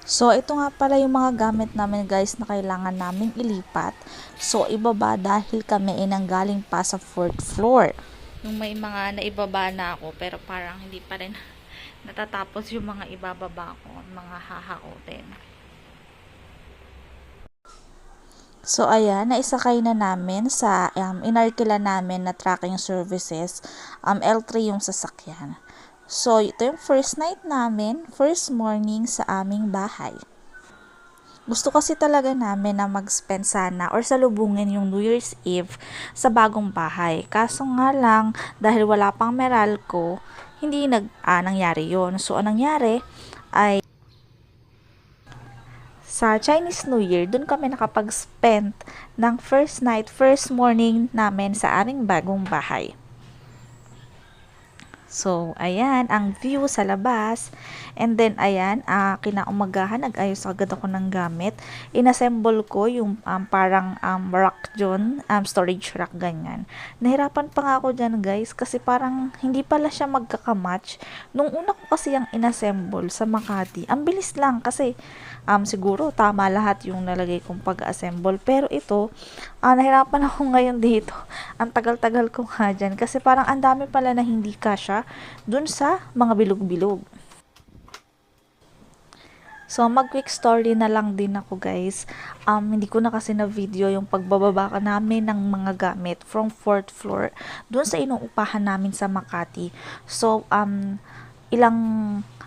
So, ito nga pala yung mga gamit namin guys na kailangan naming ilipat. So, ibaba dahil kami ay nanggaling pa sa fourth floor. Nung may mga naibaba na ako, pero parang hindi pa rin natatapos yung mga ibababa ko, mga hahaotin. So, ayan, naisakay na namin sa inarkila namin na tracking services, L3 yung sasakyan. So, ito yung first night namin, first morning sa aming bahay. Gusto kasi talaga namin na mag-spend sana or salubungin yung New Year's Eve sa bagong bahay. Kaso nga lang, dahil wala pang Meralco, hindi nangyari yon. So, anong nangyari ay sa Chinese New Year, dun kami nakapag-spend ng first night, first morning namin sa aming bagong bahay. So, ayan, ang view sa labas. And then, ayan, kinaumagahan, nag-ayos agad ako ng gamit. Inassemble ko yung parang rack dyan, storage rack, ganyan. Nahirapan pa nga ako dyan, guys, kasi parang hindi pala siya magkakamatch. Nung una ko kasi yung inassemble sa Makati, ang bilis lang kasi siguro tama lahat yung nalagay kong pag-assemble. Pero ito, nahirapan ako ngayon dito. Ang tagal-tagal ko nga dyan kasi parang ang dami pala na hindi kasya dun sa mga bilog-bilog. So, mag-quick story na lang din ako guys. Hindi ko na kasi na video yung pagbababa ka namin ng mga gamit from 4th floor dun sa inuupahan namin sa Makati. So, ilang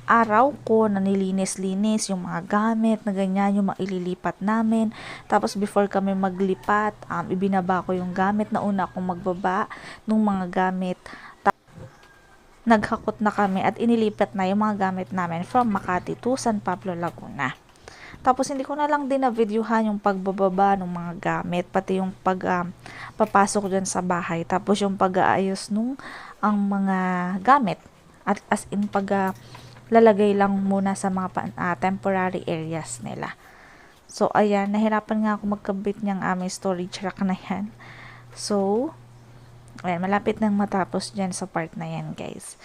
araw ko na nilinis-linis yung mga gamit na ganyan, yung mga ililipat namin. Tapos before kami maglipat, ibinaba ko yung gamit na una akong magbaba nung mga gamit. Naghakot na kami at inilipat na yung mga gamit namin from Makati to San Pablo, Laguna. Tapos hindi ko na lang din na videohan yung pagbababa ng mga gamit, pati yung papasok dyan sa bahay, tapos yung pag-aayos nung ang mga gamit. At as in lalagay lang muna sa mga temporary areas nila. So, ayan, nahirapan nga ako magkabit niyang aming storage rack na yan. So, ayan, malapit nang matapos dyan sa part na yan, guys.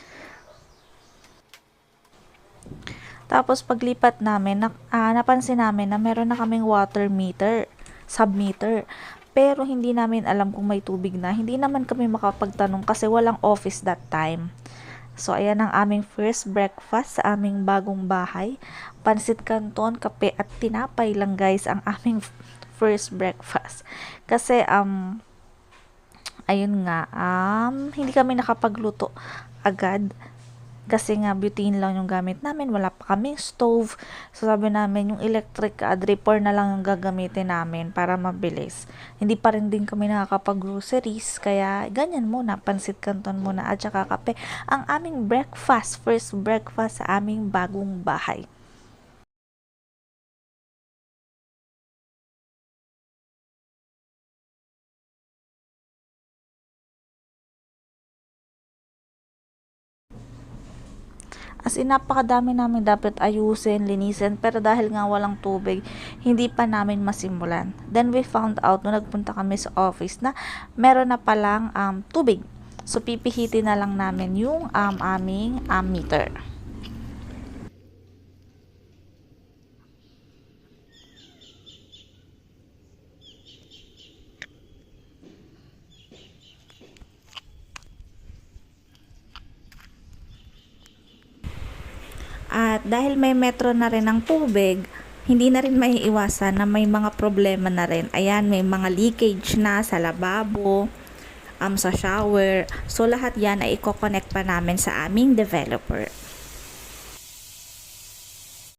Tapos, paglipat namin, napansin namin na meron na kaming water meter, submeter. Pero, hindi namin alam kung may tubig na. Hindi naman kami makapagtanong kasi walang office that time. So, ayan ang aming first breakfast sa aming bagong bahay. Pansit canton, kape at tinapay lang guys ang aming first breakfast. Kasi, ayun nga, hindi kami nakapagluto agad. Kasi nga, butane lang yung gamit namin. Wala pa kaming stove. So, sabi namin, yung electric dripper na lang yung gagamitin namin para mabilis. Hindi pa rin din kami nakakapag-groceries. Kaya, ganyan muna. Pansit canton muna at saka kape. Ang aming breakfast, first breakfast sa aming bagong bahay. As in, napakadami namin dapat ayusin, linisin, pero dahil nga walang tubig, hindi pa namin masimulan. Then we found out nung nagpunta kami sa office na meron na palang tubig. So, pipihitin na lang namin yung aming meter. At dahil may metro na rin ng tubig, hindi na rin may iwasan na may mga problema na rin. Ayan, may mga leakage na sa lababo, sa shower. So, lahat yan ay i-connect pa namin sa aming developer.